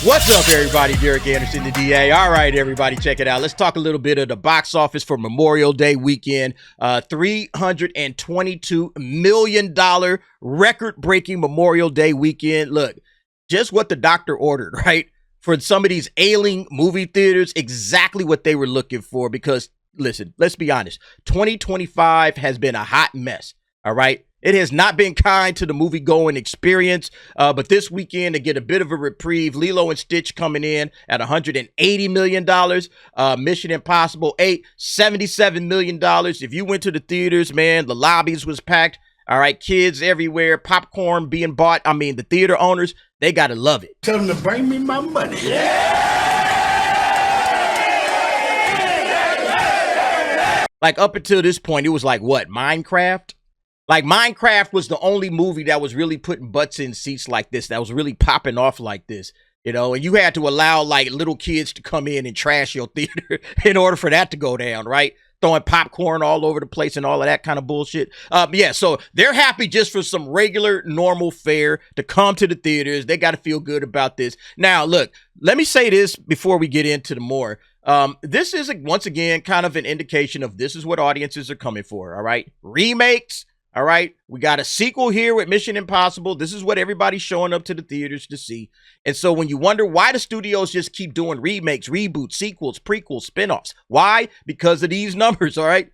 What's up, everybody? Derek Anderson, the DA. All right, everybody, check it out. Let's talk a little bit of the box office for Memorial Day weekend. $322 million record-breaking Memorial Day weekend. Look, just what the doctor ordered, right? For some of these ailing movie theaters, exactly what they were looking for. Because, listen, let's be honest. 2025 has been a hot mess, all right? It has not been kind to the movie-going experience, but this weekend to get a bit of a reprieve, Lilo and Stitch coming in at $180 million. Mission Impossible 8, $77 million. If you went to the theaters, man, the lobbies was packed. All right, kids everywhere, popcorn being bought. I mean, the theater owners, they got to love it. Tell them to bring me my money. Like, up until this point, it was like, what, Minecraft? Like, Minecraft was the only movie that was really putting butts in seats like this, that was really popping off like this, you know, and you had to allow, like, little kids to come in and trash your theater in order for that to go down, right? Throwing popcorn all over the place and all of that kind of bullshit. Yeah, so they're happy just for some regular, normal fare to come to the theaters. They got to feel good about this. Now, look, let me say this before we get into the more. This is, once again, kind of an indication of this is what audiences are coming for, all right? Remakes. All right, we got a sequel here with Mission Impossible. This is what everybody's showing up to the theaters to see. And so when you wonder why the studios just keep doing remakes, reboots, sequels, prequels, spinoffs, why? Because of these numbers, all right?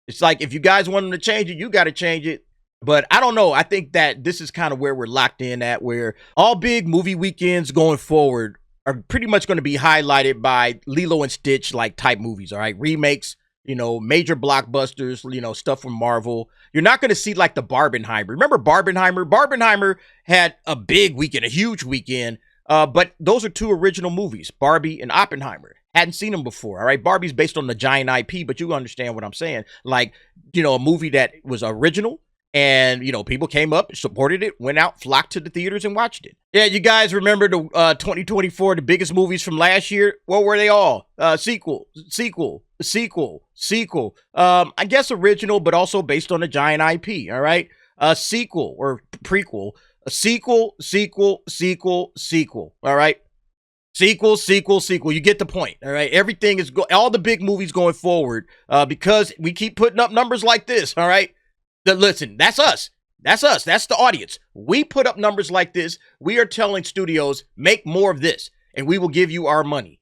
It's like, if you guys want them to change it, you got to change it. But I don't know. I think that this is kind of where we're locked in at, where all big movie weekends going forward are pretty much going to be highlighted by Lilo and Stitch like type movies, all right? Remakes. You know, major blockbusters, you know, stuff from Marvel. You're not going to see like the Barbenheimer. Remember Barbenheimer? Barbenheimer had a big weekend, a huge weekend. But those are two original movies, Barbie and Oppenheimer. Hadn't seen them before, all right? Barbie's based on the giant IP, but you understand what I'm saying. Like, you know, a movie that was original. And, you know, people came up, supported it, went out, flocked to the theaters and watched it. Yeah, you guys remember the 2024, the biggest movies from last year? What were they all? Sequel. I guess original, but also based on a giant IP, all right? Sequel or prequel. A sequel, all right? Sequel. You get the point, all right? Everything is, all the big movies going forward, because we keep putting up numbers like this, all right? Listen, that's us. That's the audience. We put up numbers like this. We are telling studios, make more of this, and we will give you our money.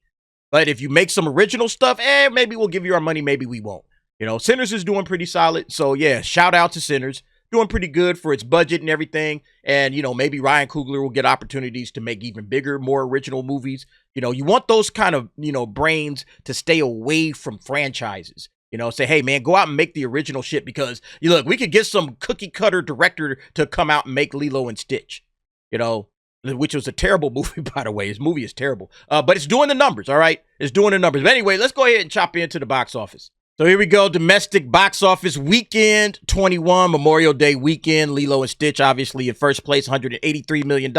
But if you make some original stuff, maybe we'll give you our money, maybe we won't. You know, Sinners is doing pretty solid. So, yeah, shout out to Sinners. Doing pretty good for its budget and everything. And, you know, maybe Ryan Coogler will get opportunities to make even bigger, more original movies. You know, you want those kind of, you know, brains to stay away from franchises. You know, say, hey, man, go out and make the original shit because, you look, we could get some cookie cutter director to come out and make Lilo and Stitch, you know, which was a terrible movie, by the way. His movie is terrible, but it's doing the numbers, all right? It's doing the numbers. But anyway, let's go ahead and chop into the box office. So here we go. Domestic box office weekend 21, Memorial Day weekend. Lilo and Stitch, obviously, in first place, $183 million.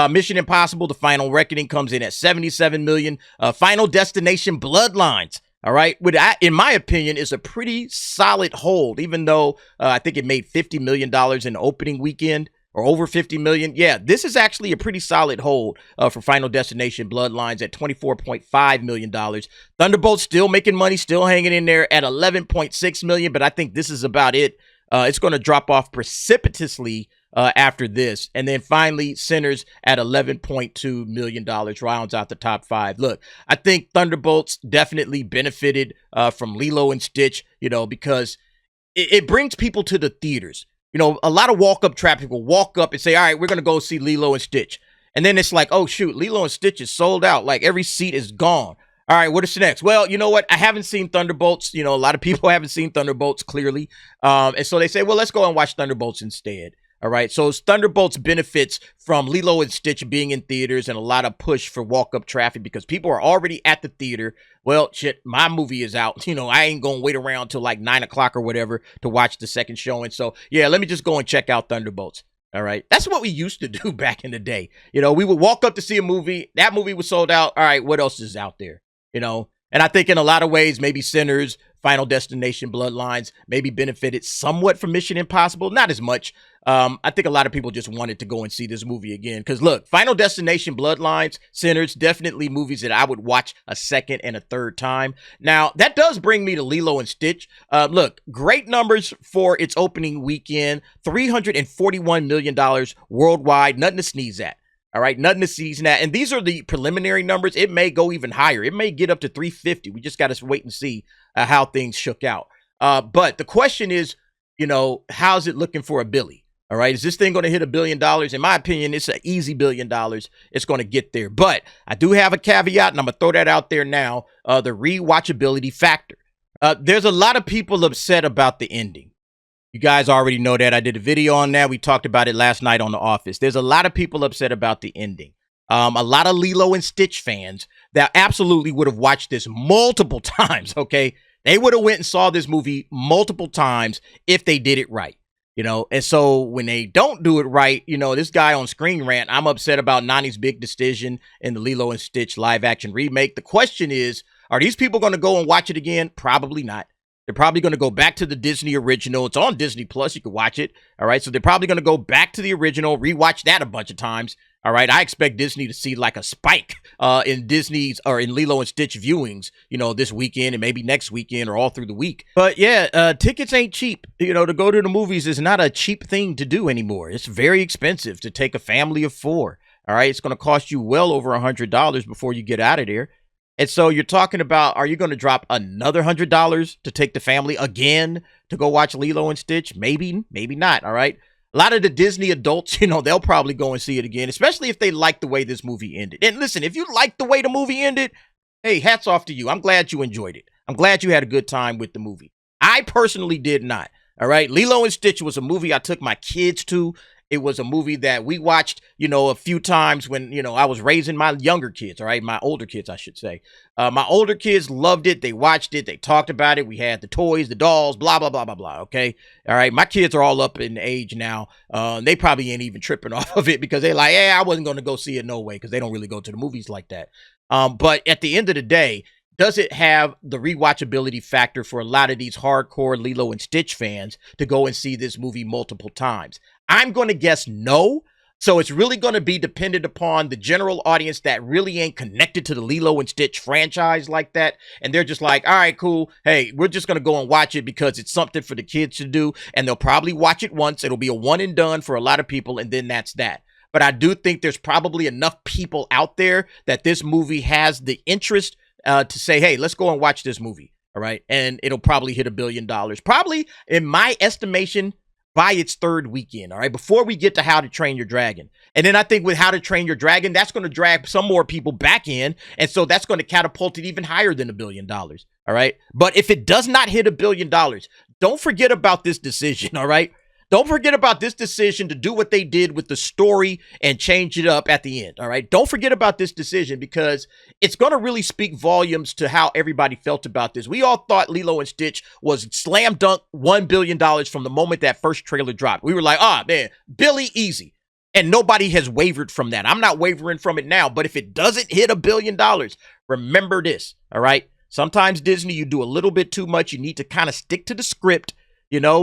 Mission Impossible, The Final Reckoning, comes in at $77 million. Final Destination, Bloodlines. All right, in my opinion, is a pretty solid hold, even though I think it made $50 million in the opening weekend or over $50 million. Yeah, this is actually a pretty solid hold for Final Destination Bloodlines at $24.5 million. Thunderbolts still making money, still hanging in there at $11.6 million, but I think this is about it. It's going to drop off precipitously after this. And then finally, Sinners at $11.2 million rounds out the top five. Look, I think Thunderbolts definitely benefited from Lilo and Stitch, you know, because it brings people to the theaters. You know, a lot of walk-up traffic will walk up and say, all right, we're going to go see Lilo and Stitch. And then it's like, oh, shoot, Lilo and Stitch is sold out. Like, every seat is gone. All right, what is next? Well, you know what? I haven't seen Thunderbolts. You know, a lot of people haven't seen Thunderbolts, clearly. And so they say, well, let's go and watch Thunderbolts instead. All right, so Thunderbolts benefits from Lilo and Stitch being in theaters and a lot of push for walk-up traffic because people are already at the theater. Well, shit, my movie is out. You know, I ain't going to wait around till like 9 o'clock or whatever to watch the second showing. So, yeah, let me just go and check out Thunderbolts. All right, that's what we used to do back in the day. You know, we would walk up to see a movie. That movie was sold out. All right, what else is out there? You know, And I think in a lot of ways, maybe Sinners, Final Destination, Bloodlines maybe benefited somewhat from Mission Impossible. Not as much. I think a lot of people just wanted to go and see this movie again. Because look, Final Destination, Bloodlines, Sinners, definitely movies that I would watch a second and a third time. Now, that does bring me to Lilo and Stitch. Look, great numbers for its opening weekend. $341 million worldwide. Nothing to sneeze at. All right, nothing to sneeze at. And these are the preliminary numbers. It may go even higher. It may get up to 350. We just got to wait and see how things shook out. But the question is, how's it looking for a Billy? All right, is this thing going to hit $1 billion? In my opinion, it's an easy $1 billion. It's going to get there. But I do have a caveat, and I'm going to throw that out there now, the rewatchability factor. There's a lot of people upset about the ending. You guys already know that. I did a video on that. We talked about it last night on The Office. There's a lot of people upset about the ending. A lot of Lilo and Stitch fans that absolutely would have watched this multiple times, okay? They would have went and saw this movie multiple times if they did it right, And so when they don't do it right, this guy on Screen Rant, I'm upset about Nani's big decision in the Lilo and Stitch live action remake. The question is, are these people going to go and watch it again? Probably not. They're probably going to go back to the Disney original. It's on Disney Plus. You can watch it. All right. So they're probably going to go back to the original, rewatch that a bunch of times. All right. I expect Disney to see like a spike in Disney's or in Lilo and Stitch viewings, this weekend and maybe next weekend or all through the week. But yeah, tickets ain't cheap. To go to the movies is not a cheap thing to do anymore. It's very expensive to take a family of 4. All right. It's going to cost you well over $100 before you get out of there. And so you're talking about, are you going to drop another $100 to take the family again to go watch Lilo and Stitch? Maybe, maybe not. All right. A lot of the Disney adults, they'll probably go and see it again, especially if they like the way this movie ended. And listen, if you like the way the movie ended, hey, hats off to you. I'm glad you enjoyed it. I'm glad you had a good time with the movie. I personally did not. All right. Lilo and Stitch was a movie I took my kids to. It was a movie that we watched, a few times when, I was raising my younger kids, all right? My older kids, I should say. My older kids loved it. They watched it. They talked about it. We had the toys, the dolls, blah, blah, blah, blah, blah, okay? All right, my kids are all up in age now. They probably ain't even tripping off of it because they're like, I wasn't going to go see it no way because they don't really go to the movies like that. But at the end of the day, does it have the rewatchability factor for a lot of these hardcore Lilo and Stitch fans to go and see this movie multiple times? I'm going to guess no. So it's really going to be dependent upon the general audience that really ain't connected to the Lilo and Stitch franchise like that. And they're just like, all right, cool. Hey, we're just going to go and watch it because it's something for the kids to do. And they'll probably watch it once. It'll be a one and done for a lot of people. And then that's that. But I do think there's probably enough people out there that this movie has the interest to say, hey, let's go and watch this movie. All right. And it'll probably hit $1 billion. Probably, in my estimation, by its third weekend, all right, before we get to How to Train Your Dragon. And then I think with How to Train Your Dragon, that's going to drag some more people back in. And so that's going to catapult it even higher than $1 billion, all right? But if it does not hit $1 billion, don't forget about this decision, all right? Don't forget about this decision to do what they did with the story and change it up at the end, all right? Don't forget about this decision because it's going to really speak volumes to how everybody felt about this. We all thought Lilo and Stitch was slam dunk $1 billion from the moment that first trailer dropped. We were like, man, Billy, easy. And nobody has wavered from that. I'm not wavering from it now, but if it doesn't hit $1 billion, remember this, all right? Sometimes Disney, you do a little bit too much. You need to kind of stick to the script.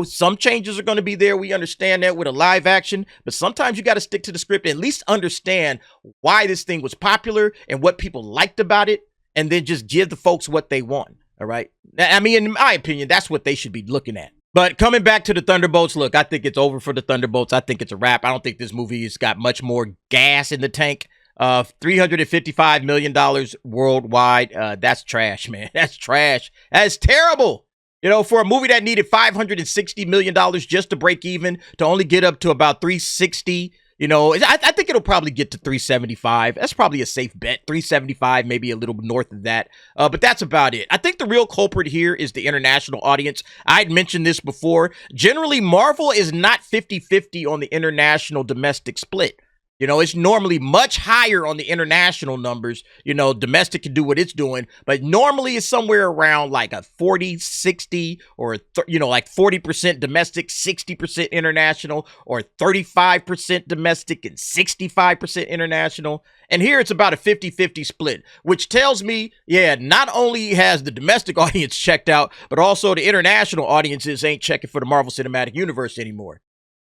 Some changes are going to be there. We understand that with a live action, but sometimes you got to stick to the script and at least understand why this thing was popular and what people liked about it, and then just give the folks what they want. All right. I mean, in my opinion, that's what they should be looking at. But coming back to the Thunderbolts, look, I think it's over for the Thunderbolts. I think it's a wrap. I don't think this movie has got much more gas in the tank. $355 million worldwide. That's trash, man. That's trash. That's terrible. For a movie that needed $560 million just to break even, to only get up to about 360, I think it'll probably get to 375. That's probably a safe bet. 375, maybe a little north of that. But that's about it. I think the real culprit here is the international audience. I'd mentioned this before. Generally, Marvel is not 50-50 on the international domestic split. You know, it's normally much higher on the international numbers. You know, domestic can do what it's doing, but normally it's somewhere around like a 40, 60, or, you know, like 40% domestic, 60% international, or 35% domestic and 65% international. And here it's about a 50-50 split, which tells me, yeah, not only has the domestic audience checked out, but also the international audiences ain't checking for the Marvel Cinematic Universe anymore.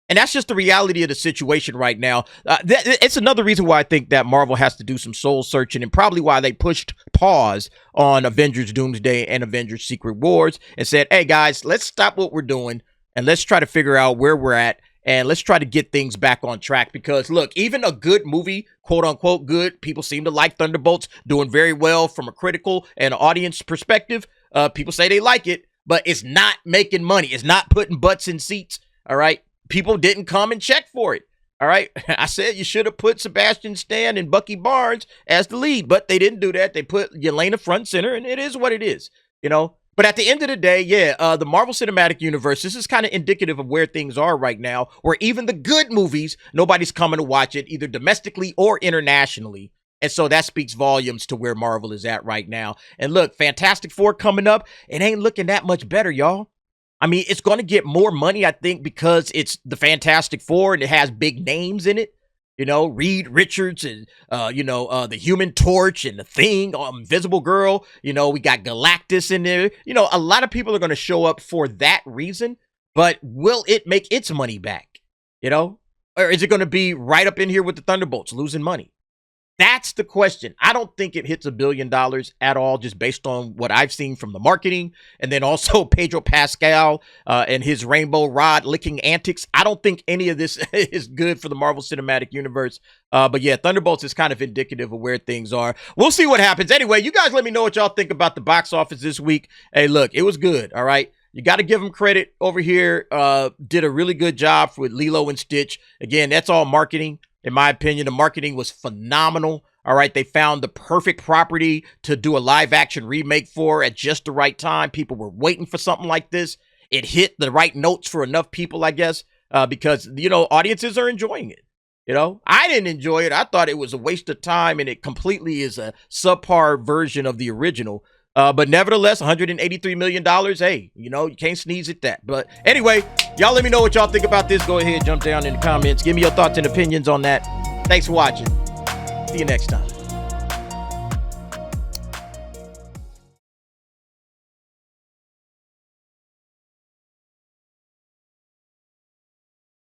And that's just the reality of the situation right now. It's another reason why I think that Marvel has to do some soul searching, and probably why they pushed pause on Avengers Doomsday and Avengers Secret Wars and said, hey, guys, let's stop what we're doing and let's try to figure out where we're at, and let's try to get things back on track. Because, look, even a good movie, quote unquote good, people seem to like Thunderbolts, doing very well from a critical and audience perspective. People say they like it, but it's not making money. It's not putting butts in seats, all right? People didn't come and check for it. All right. I said you should have put Sebastian Stan and Bucky Barnes as the lead, but they didn't do that. They put Yelena front center, and it is what it is, you know. But at the end of the day, yeah, the Marvel Cinematic Universe, this is kind of indicative of where things are right now, where even the good movies, nobody's coming to watch it, either domestically or internationally. And so that speaks volumes to where Marvel is at right now. And look, Fantastic Four coming up, it ain't looking that much better, y'all. I mean, it's going to get more money, I think, because it's the Fantastic Four and it has big names in it. You know, Reed Richards and, the Human Torch and the Thing, Invisible Girl. You know, we got Galactus in there. You know, a lot of people are going to show up for that reason. But will it make its money back? You know, or is it going to be right up in here with the Thunderbolts losing money? That's the question. I don't think it hits $1 billion at all, just based on what I've seen from the marketing. And then also Pedro Pascal and his rainbow rod licking antics. I don't think any of this is good for the Marvel Cinematic Universe. But yeah, Thunderbolts is kind of indicative of where things are. We'll see what happens. Anyway, you guys let me know what y'all think about the box office this week. Hey, look, it was good. All right. You got to give them credit over here. Did a really good job with Lilo and Stitch. Again, that's all marketing. In my opinion, the marketing was phenomenal. All right, they found the perfect property to do a live action remake for at just the right time. People were waiting for something like this. It hit the right notes for enough people, I guess, because, you know, audiences are enjoying it. You know, I didn't enjoy it. I thought it was a waste of time, and it completely is a subpar version of the original. But nevertheless, $183 million. Hey, you know, you can't sneeze at that. But anyway, y'all let me know what y'all think about this. Go ahead, jump down in the comments. Give me your thoughts and opinions on that. Thanks for watching. See you next time.